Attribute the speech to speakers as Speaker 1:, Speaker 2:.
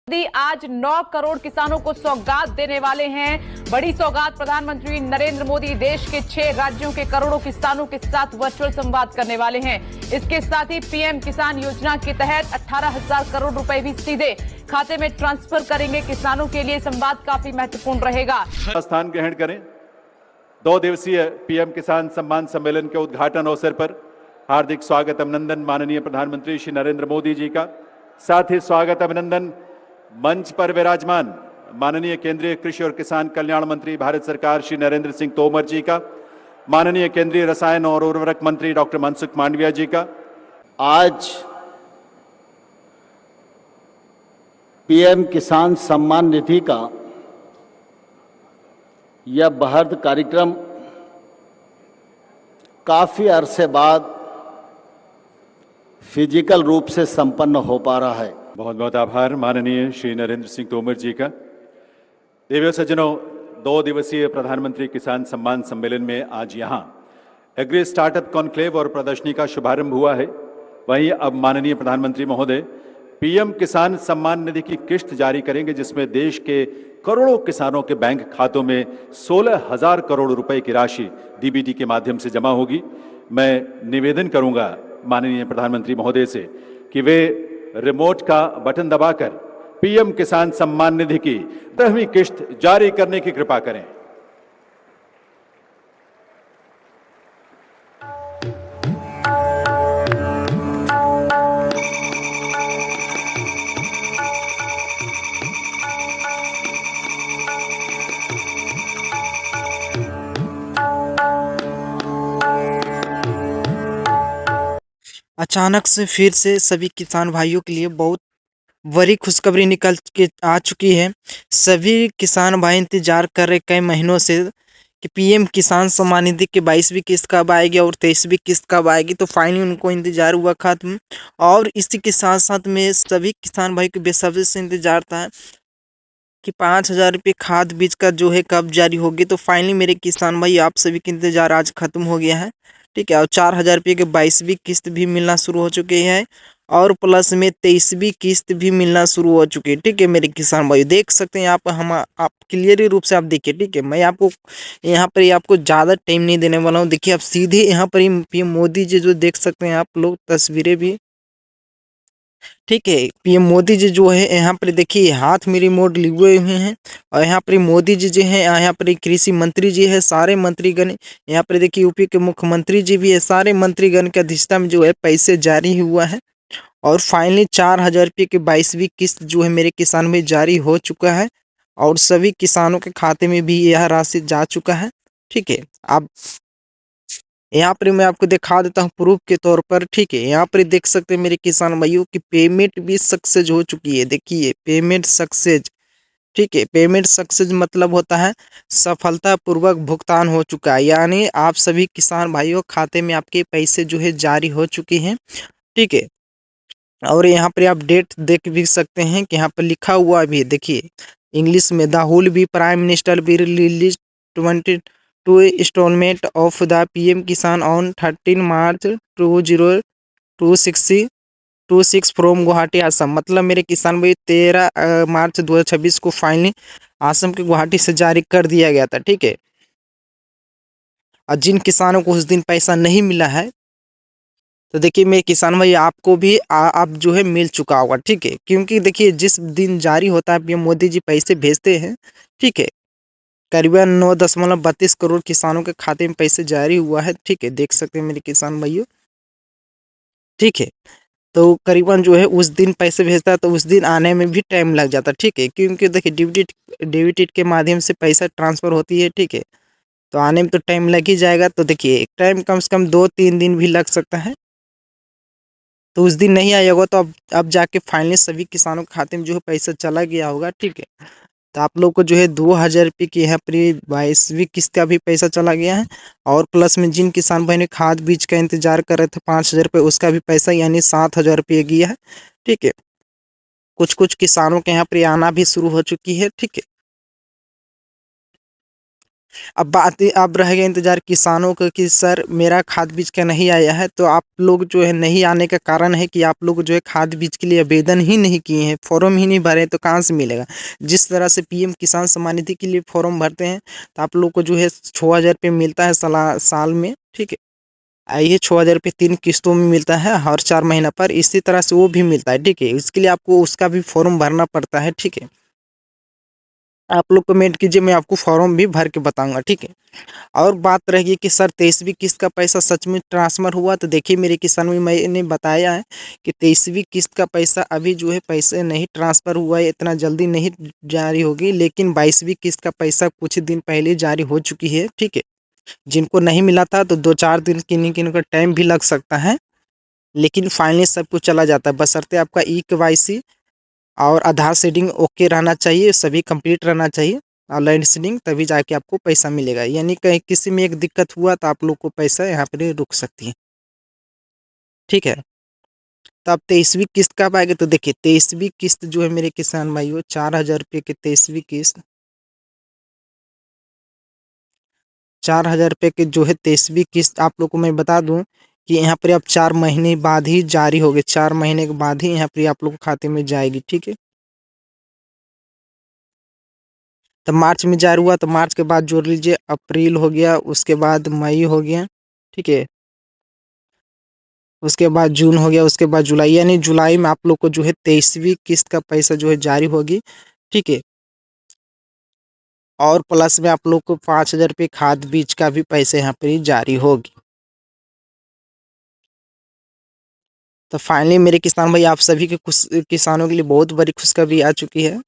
Speaker 1: मोदी आज 9 करोड़ किसानों को सौगात देने वाले हैं। बड़ी सौगात प्रधानमंत्री नरेंद्र मोदी देश के 6 राज्यों के करोड़ों किसानों के साथ वर्चुअल संवाद करने वाले हैं। इसके साथ ही पीएम किसान योजना के तहत 18,000 करोड़ रुपए भी सीधे खाते में ट्रांसफर करेंगे। किसानों के लिए संवाद काफी महत्वपूर्ण रहेगा।
Speaker 2: स्थान ग्रहण करें। 2 दिवसीय पीएम किसान सम्मान सम्मेलन के उद्घाटन अवसर पर हार्दिक स्वागत अभिनंदन माननीय प्रधानमंत्री श्री नरेंद्र मोदी जी का। साथ ही स्वागत अभिनंदन मंच पर विराजमान माननीय केंद्रीय कृषि और किसान कल्याण मंत्री भारत सरकार श्री नरेंद्र सिंह तोमर जी का, माननीय केंद्रीय रसायन और उर्वरक मंत्री डॉक्टर मनसुख मांडविया जी का।
Speaker 3: आज पीएम किसान सम्मान निधि का यह बृहद कार्यक्रम काफी अरसे बाद फिजिकल रूप से संपन्न हो पा रहा है।
Speaker 2: बहुत बहुत आभार माननीय श्री नरेंद्र सिंह तोमर जी का। देवियों सज्जनों, 2 दिवसीय प्रधानमंत्री किसान सम्मान सम्मेलन में आज यहाँ एग्री स्टार्टअप कॉन्क्लेव और प्रदर्शनी का शुभारंभ हुआ है। वहीं अब माननीय प्रधानमंत्री महोदय पीएम किसान सम्मान निधि की किश्त जारी करेंगे, जिसमें देश के करोड़ों किसानों के बैंक खातों में 16,000 करोड़ रुपए की राशि डीबीटी के माध्यम से जमा होगी। मैं निवेदन करूंगा माननीय प्रधानमंत्री महोदय से कि वे रिमोट का बटन दबाकर पीएम किसान सम्मान निधि की 10वीं किश्त जारी करने की कृपा करें।
Speaker 4: अचानक से फिर से सभी किसान भाइयों के लिए बहुत बड़ी खुशखबरी निकल के आ चुकी है। सभी किसान भाई इंतजार कर रहे कई महीनों से कि पीएम किसान सम्मान निधि की 22वीं किस्त कब आएगी और 23वीं किस्त कब आएगी। तो फाइनली उनको इंतजार हुआ खत्म, और इसी के साथ साथ में सभी किसान भाई को बेसब्री से इंतजार था कि 5,000 रुपये खाद बीज का जो है कब जारी होगी। तो फाइनली मेरे किसान भाई आप सभी का इंतजार आज खत्म हो गया है, ठीक है। और 4,000 रुपये की 22वीं किस्त भी मिलना शुरू हो चुकी है, और प्लस में 23वीं किस्त भी मिलना शुरू हो चुकी है, ठीक है। मेरे किसान भाई देख सकते हैं आप क्लियर रूप से आप देखिए, ठीक है। मैं आपको यहाँ पर ही आपको ज़्यादा टाइम नहीं देने वाला हूँ। देखिए आप सीधे यहाँ पर ही पीएम मोदी जी जो देख सकते हैं आप लोग तस्वीरें भी, ठीक है। पीएम मोदी जी जो है यहाँ पर देखिए हाथ में रिमोट लिए हुए हैं, और यहाँ पर मोदी जी जो है, यहाँ पर कृषि मंत्री जी है, सारे मंत्रीगण यहाँ पर देखिए, यूपी के मुख्यमंत्री जी भी है, सारे मंत्रीगण की अध्यक्षता में जो है पैसे जारी हुआ है। और फाइनली 4,000 रुपये की 22वीं किस्त जो है मेरे किसान में जारी हो चुका है, और सभी किसानों के खाते में भी यह राशि जा चुका है, ठीक है। अब यहाँ पर मैं आपको दिखा देता हूँ प्रूफ के तौर पर, ठीक है। यहाँ पर देख सकते हैं मेरे किसान भाइयों की पेमेंट भी सक्सेस हो चुकी है। देखिए पेमेंट सक्सेस, ठीक है। पेमेंट सक्सेस मतलब होता है सफलतापूर्वक भुगतान हो चुका है, यानी आप सभी किसान भाइयों खाते में आपके पैसे जो है जारी हो चुके हैं, ठीक है। और यहाँ पर आप डेट देख भी सकते हैं कि यहाँ पर लिखा हुआ भी देखिए इंग्लिश में, द हुल बी prime minister be release 22 installment of the PM Kisan on 13 March 2026 from Guwahati Assam. मतलब मेरे किसान भाई 13 मार्च 2026 को फाइनली असम के गुवाहाटी से जारी कर दिया गया था, ठीक है। और जिन किसानों को उस दिन पैसा नहीं मिला है, तो देखिए मेरे किसान भाई आपको भी आप जो है मिल चुका होगा, ठीक है। क्योंकि देखिए जिस दिन जारी होता है पीएम मोदी जी पैसे भेजते हैं, ठीक है। करीबन 9.32 करोड़ किसानों के खाते में पैसे जारी हुआ है, ठीक है। देख सकते हैं मेरे किसान भाइयों, ठीक है। तो करीबन जो है उस दिन पैसे भेजता है, तो उस दिन आने में भी टाइम लग जाता है, ठीक है। क्योंकि देखिए डीबीटी के माध्यम से पैसा ट्रांसफर होती है, ठीक है। तो आने में तो टाइम लग ही जाएगा। तो देखिए टाइम कम से कम 2-3 दिन भी लग सकता है। तो उस दिन नहीं आया होगा, तो अब जाके फाइनली सभी किसानों के खाते में जो है पैसा चला गया होगा, ठीक है। तो आप लोग को जो है 2,000 रुपये की यहाँ पर 22वीं किस्त का भी पैसा चला गया है, और प्लस में जिन किसान भाई ने खाद बीज का इंतजार कर रहे थे 5,000 रुपये, उसका भी पैसा यानी 7,000 रुपये गया है, ठीक है। कुछ कुछ किसानों के यहाँ पर आना भी शुरू हो चुकी है, ठीक है। अब रह गया इंतजार किसानों का कि सर मेरा खाद बीज का नहीं आया है। तो आप लोग जो है नहीं आने का कारण है कि आप लोग जो है खाद बीज के लिए आवेदन ही नहीं किए हैं, फॉर्म ही नहीं भरे, तो कहाँ से मिलेगा। जिस तरह से पीएम किसान सम्मान निधि के लिए फॉर्म भरते हैं तो आप लोग को जो है 6,000 रुपये मिलता है साल में, ठीक है। ये 6,000 रुपये 3 किस्तों में मिलता है हर 4 महीना पर, इसी तरह से वो भी मिलता है, ठीक है। इसके लिए आपको उसका भी फॉर्म भरना पड़ता है, ठीक है। आप लोग कमेंट कीजिए, मैं आपको फॉर्म भी भर के बताऊंगा, ठीक है। और बात रही कि सर 23वीं किस्त का पैसा सच में ट्रांसफ़र हुआ, तो देखिए मेरे किसान में मैंने बताया है कि 23वीं किस्त का पैसा अभी जो है पैसे नहीं ट्रांसफ़र हुआ है, इतना जल्दी नहीं जारी होगी, लेकिन 22वीं किस्त का पैसा कुछ दिन पहले जारी हो चुकी है, ठीक है। जिनको नहीं मिला था तो 2-4 दिन किन्हीं का टाइम भी लग सकता है, लेकिन फाइनली सब कुछ चला जाता है, बशर्ते आपका ई-केवाईसी और आधार सीडिंग ओके रहना चाहिए, सभी कंप्लीट रहना चाहिए, ऑनलाइन सीडिंग, तभी जाके आपको पैसा मिलेगा। यानी कहीं किसी में एक दिक्कत हुआ तो आप लोग को पैसा यहाँ पर रुक सकती है, ठीक है। तो अब 23वीं किस्त कब आएगी, तो देखिए 23वीं किस्त जो है मेरे किसान भाइयों 4,000 रुपये की 23वीं किस्त, 4,000 रुपये की जो है 23वीं किस्त आप लोग को मैं बता दूं कि यहाँ पर अब 4 महीने बाद ही जारी होगी, 4 महीने के बाद ही यहाँ पर आप लोग के खाते में जाएगी, ठीक है। तो मार्च में जारी हुआ तो मार्च के बाद जोड़ लीजिए, अप्रैल हो गया, उसके बाद मई हो गया, ठीक है। उसके बाद जून हो गया, उसके बाद जुलाई, यानी जुलाई में आप लोग को जो है 23वीं किस्त का पैसा जो है जारी होगी, ठीक है। और प्लस में आप लोग को 5,000 रुपये खाद बीज का भी पैसे यहाँ पर जारी होगी। तो फाइनली मेरे किसान भाई आप सभी के किसानों के लिए बहुत बड़ी खुशखबरी आ चुकी है।